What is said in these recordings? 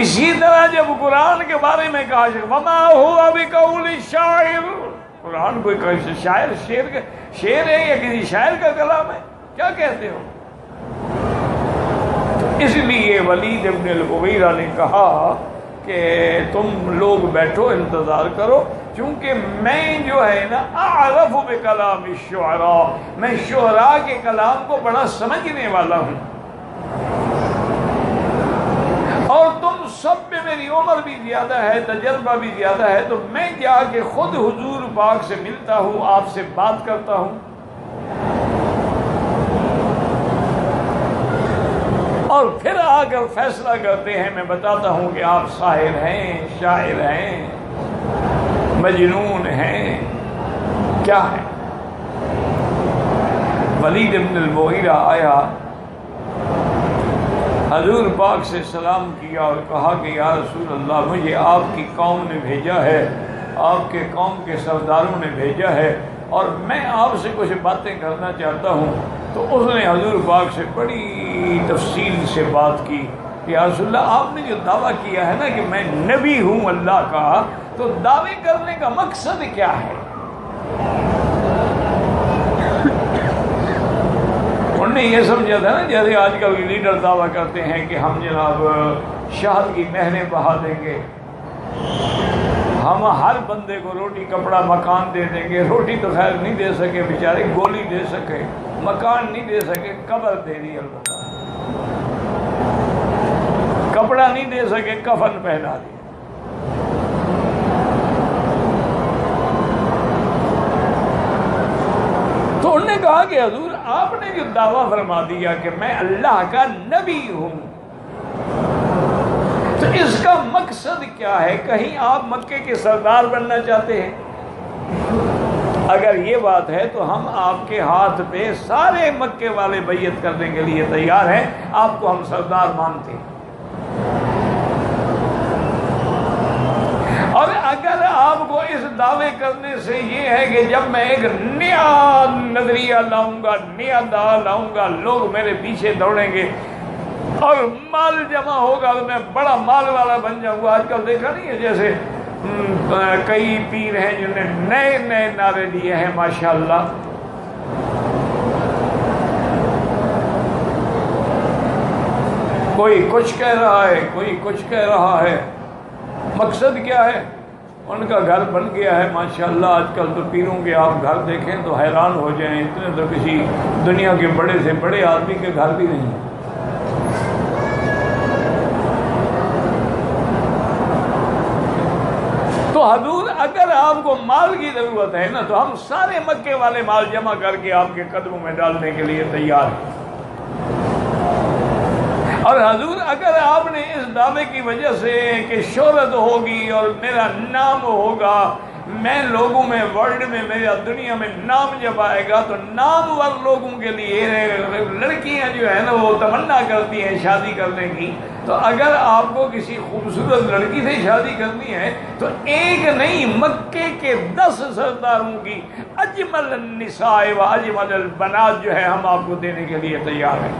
اسی طرح جب قرآن کے بارے میں کہا وما ہوا بقول الشاعر، قرآن کوئی شاعر شعر ہے یا کسی شاعر کا کلام ہے؟ کیا کہتے ہو؟ تو اس لیے ولید ابن المغیرہ نے کہا کہ تم لوگ بیٹھو انتظار کرو، چونکہ میں جو ہے نا اعرف بکلام الشعراء، میں شعراء کے کلام کو بڑا سمجھنے والا ہوں، اور تم سب میں میری عمر بھی زیادہ ہے، تجربہ بھی زیادہ ہے، تو میں جا کے خود حضور پاک سے ملتا ہوں، آپ سے بات کرتا ہوں، اور پھر آ کر فیصلہ کرتے ہیں۔ میں بتاتا ہوں کہ آپ ساحر ہیں، شاعر ہیں، مجنون ہیں، کیا ہے۔ ولید ابن المغیرہ آیا، حضور پاک سے سلام کیا اور کہا کہ یا رسول اللہ، مجھے آپ کی قوم نے بھیجا ہے، آپ کے قوم کے سرداروں نے بھیجا ہے، اور میں آپ سے کچھ باتیں کرنا چاہتا ہوں۔ تو اس نے حضور پاک سے بڑی تفصیل سے بات کی کہ یا رسول اللہ، آپ نے جو دعویٰ کیا ہے نا کہ میں نبی ہوں اللہ کا، تو دعوے کرنے کا مقصد کیا ہے؟ انہوں نے یہ سمجھا تھا نا جیسے آج کل لیڈر دعویٰ کرتے ہیں کہ ہم جناب شہد کی نہریں بہا دیں گے، ہم ہر بندے کو روٹی کپڑا مکان دے دیں گے۔ روٹی تو خیر نہیں دے سکے بیچارے، گولی دے سکے، مکان نہیں دے سکے، قبر دے دی البتہ، کپڑا نہیں دے سکے، کفن پہنا دی۔ تو انہوں نے کہا کہ حضور آپ نے جو دعویٰ فرما دیا کہ میں اللہ کا نبی ہوں، تو اس کا مقصد کیا ہے؟ کہیں آپ مکے کے سردار بننا چاہتے ہیں؟ اگر یہ بات ہے تو ہم آپ کے ہاتھ پہ سارے مکے والے بیعت کرنے کے لیے تیار ہیں، آپ کو ہم سردار مانتے ہیں۔ اور اگر آپ کو اس دعوے کرنے سے یہ ہے کہ جب میں ایک نیا نظریہ لاؤں گا، نیا دعویٰ لاؤں گا، لوگ میرے پیچھے دوڑیں گے اور مال جمع ہوگا تو میں بڑا مال والا بن جاؤں گا۔ آج کل دیکھا نہیں ہے جیسے کئی پیر ہیں جنہوں نے نئے نئے نعرے دیے ہیں ماشاءاللہ۔ کوئی کچھ کہہ رہا ہے، کوئی کچھ کہہ رہا ہے، مقصد کیا ہے؟ ان کا گھر بن گیا ہے ماشاءاللہ۔ آج کل تو پیروں کے آپ گھر دیکھیں تو حیران ہو جائیں، اتنے تو کسی دنیا کے بڑے سے بڑے آدمی کے گھر بھی نہیں ہیں۔ تو حضور اگر آپ کو مال کی ضرورت ہے نا تو ہم سارے مکے والے مال جمع کر کے آپ کے قدموں میں ڈالنے کے لیے تیار ہیں۔ اور حضور اگر آپ نے اس دعوے کی وجہ سے کہ شہرت ہوگی اور میرا نام ہوگا، میں لوگوں میں، ورلڈ میں، میرا دنیا میں نام جب آئے گا، تو نامور لوگوں کے لیے لڑکیاں جو ہے نا وہ تمنا کرتی ہیں شادی کرنے کی، تو اگر آپ کو کسی خوبصورت لڑکی سے شادی کرنی ہے تو ایک نہیں، مکے کے 10 سرداروں کی اجمل النساء و اجمل البنات جو ہے ہم آپ کو دینے کے لیے تیار ہیں۔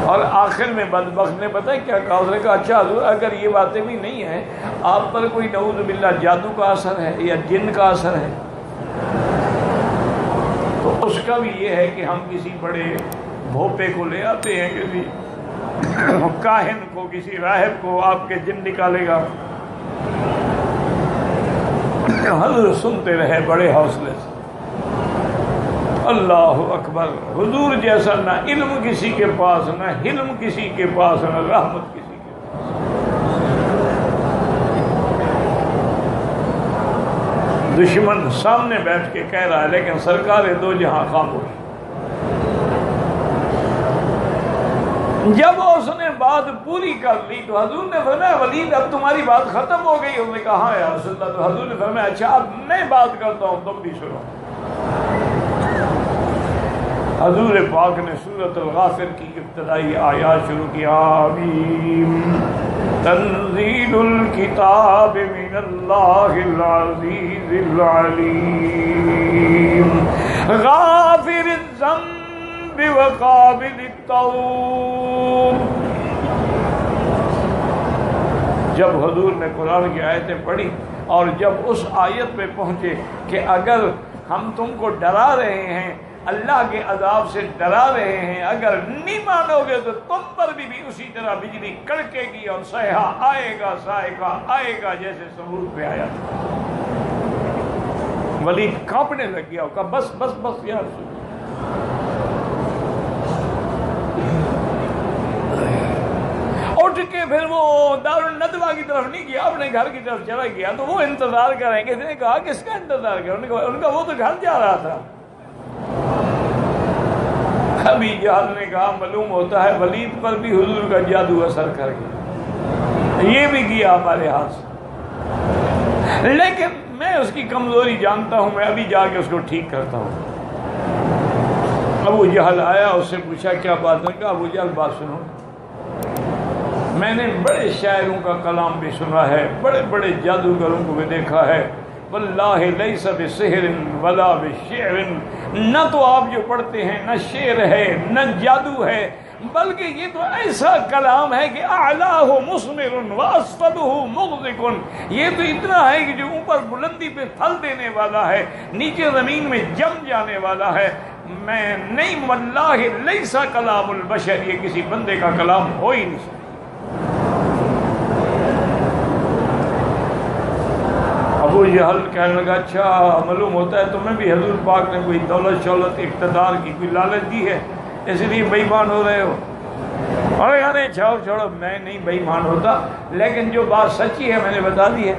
اور آخر میں بدبخت نے پتہ ہے کیا کہا؟ اس نے کہا اچھا حضور اگر یہ باتیں بھی نہیں ہیں، آپ پر کوئی نعوذ باللہ جادو کا اثر ہے یا جن کا اثر ہے، تو اس کا بھی یہ ہے کہ ہم کسی بڑے بھوپے کو لے آتے ہیں، کسی کاہن کو، کسی راہب کو، آپ کے جن نکالے گا۔ حضور سنتے رہے بڑے حوصلے سے۔ اللہ اکبر۔ حضور جیسا نہ علم کسی کے پاس، نہ حلم کسی کے پاس، نہ رحمت کسی کے پاس۔ دشمن سامنے بیٹھ کے کہہ رہا ہے لیکن سرکار دو جہاں خاموش۔ جب اس نے بات پوری کر لی تو حضور نے فرمایا ولید اب تمہاری بات ختم ہو گئی؟ انہوں نے کہا ہاں یا رسول اللہ۔ تو حضور نے فرمایا اچھا اب میں بات کرتا ہوں، تم بھی سنو۔ حضور پاک نے سورۃ الغافر کی ابتدائی آیات شروع کی، آمین تنزیل الکتاب من اللہ العزیز العلیم غافر الذنب وقابل التوب جب حضور نے قرآن کی آیتیں پڑھی اور جب اس آیت پہ پہنچے کہ اگر ہم تم کو ڈرا رہے ہیں، اللہ کے عذاب سے ڈرا رہے ہیں، اگر نہیں مانو گے تو تم پر بھی اسی طرح بجلی کڑکے گی اور صیحہ آئے گا، صاعقہ آئے گا، جیسے ثمود پہ آیا تھا۔ ولید کانپنے لگ گیا، کہا بس بس بس یا رسول اللہ۔ اٹھ کے پھر وہ دارالندوہ کی طرف نہیں گیا، اپنے گھر کی طرف چلا گیا۔ تو وہ انتظار کریں گے، نے کہا کس کا انتظار کر؟ ان کا وہ تو گھر جا رہا تھا۔ ابھی جہل نے کہا معلوم ہوتا ہے ولید پر بھی حضور کا جادو اثر کر گیا، یہ بھی کیا ہمارے ہاتھ سے، لیکن میں اس کی کمزوری جانتا ہوں، میں ابھی جا کے اس کو ٹھیک کرتا ہوں۔ ابو جہل آیا، اس سے پوچھا کیا بات ہے؟ کہا ابو جہل بات سنو، میں نے بڑے شاعروں کا کلام بھی سنا ہے، بڑے بڑے جادوگروں کو بھی دیکھا ہے، واللہ لیس بسحر ولا بشعر، نہ تو آپ جو پڑھتے ہیں نہ شعر ہے نہ جادو ہے، بلکہ یہ تو ایسا کلام ہے کہ اعلاہ مثمر واسفلہ مغدق، یہ تو اتنا ہے کہ جو اوپر بلندی پہ پھل دینے والا ہے، نیچے زمین میں جم جانے والا ہے۔ میں نہیں، واللہ لیس کلام البشر، یہ کسی بندے کا کلام ہو ہی نہیں سکتا۔ ابو جہل کہنے لگا اچھا معلوم ہوتا ہے تمہیں بھی حضور پاک نے کوئی دولت شولت اقتدار کی کوئی لالچ دی ہے، اس لیے بے ایمان ہو رہے ہو۔ اور یار چھوڑو، میں نہیں بے ایمان ہوتا، لیکن جو بات سچی ہے میں نے بتا دی ہے۔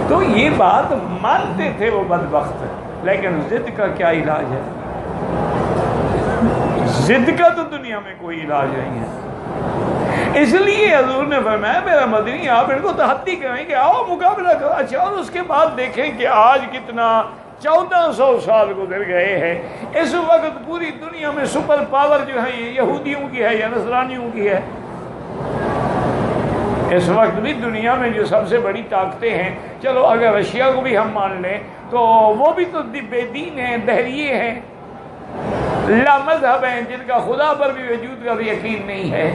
تو یہ بات مانتے تھے وہ بدبخت، لیکن ضد کا کیا علاج ہے؟ ضد کا تو دنیا میں کوئی علاج نہیں ہے۔ اس لیے حضور نے فرمایا میرا مدنی آپ ان کو تحدی کریں کہ آؤ مقابلہ کرو۔ اچھا، اور اس کے بعد دیکھیں کہ آج کتنا 1400 سال گزر گئے ہیں، اس وقت پوری دنیا میں سپر پاور جو ہے یہ یہودیوں کی ہے یا نصرانیوں کی ہے؟ اس وقت بھی دنیا میں جو سب سے بڑی طاقتیں ہیں، چلو اگر رشیا کو بھی ہم مان لیں تو وہ بھی تو بے دین ہیں، دہریے ہیں، لا مذہب ہیں، جن کا خدا پر بھی وجود کا یقین نہیں ہے۔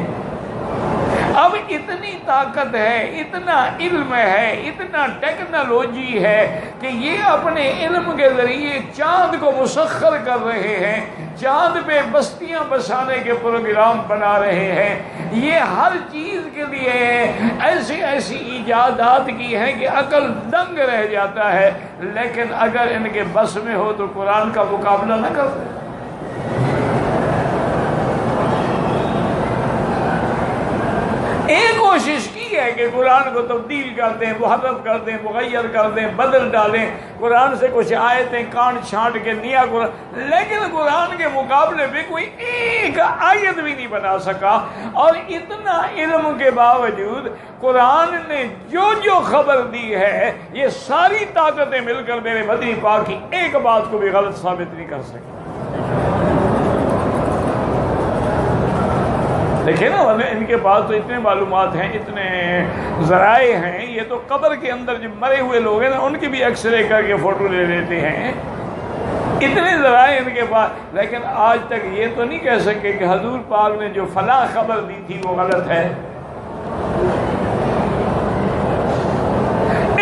اب اتنی طاقت ہے، اتنا علم ہے، اتنا ٹیکنالوجی ہے کہ یہ اپنے علم کے ذریعے چاند کو مسخر کر رہے ہیں، چاند پہ بستیاں بسانے کے پروگرام بنا رہے ہیں۔ یہ ہر چیز کے لیے ایسی ایسی ایجادات کی ہیں کہ عقل دنگ رہ جاتا ہے، لیکن اگر ان کے بس میں ہو تو قرآن کا مقابلہ نہ کرتے۔ ایک کوشش کی ہے کہ قرآن کو تبدیل کر دیں، محرف کر دیں، مغیر کر دیں، بدل ڈالیں، قرآن سے کچھ آیتیں کانٹ چھانٹ کے نیا قرآن، لیکن قرآن کے مقابلے میں کوئی ایک آیت بھی نہیں بنا سکا۔ اور اتنا علم کے باوجود قرآن نے جو جو خبر دی ہے، یہ ساری طاقتیں مل کر میرے مدنی پاک کی ایک بات کو بھی غلط ثابت نہیں کر سکتی۔ دیکھیں نا، ان کے پاس تو اتنے معلومات ہیں، اتنے ذرائع ہیں، یہ تو قبر کے اندر جو مرے ہوئے لوگ ہیں نا ان کی بھی ایکس رے کر کے فوٹو لے لیتے ہیں، اتنے ذرائع ان کے پاس، لیکن آج تک یہ تو نہیں کہہ سکے کہ حضور پاک نے جو فلاں خبر دی تھی وہ غلط ہے۔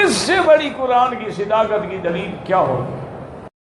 اس سے بڑی قرآن کی صداقت کی دلیل کیا ہوگی؟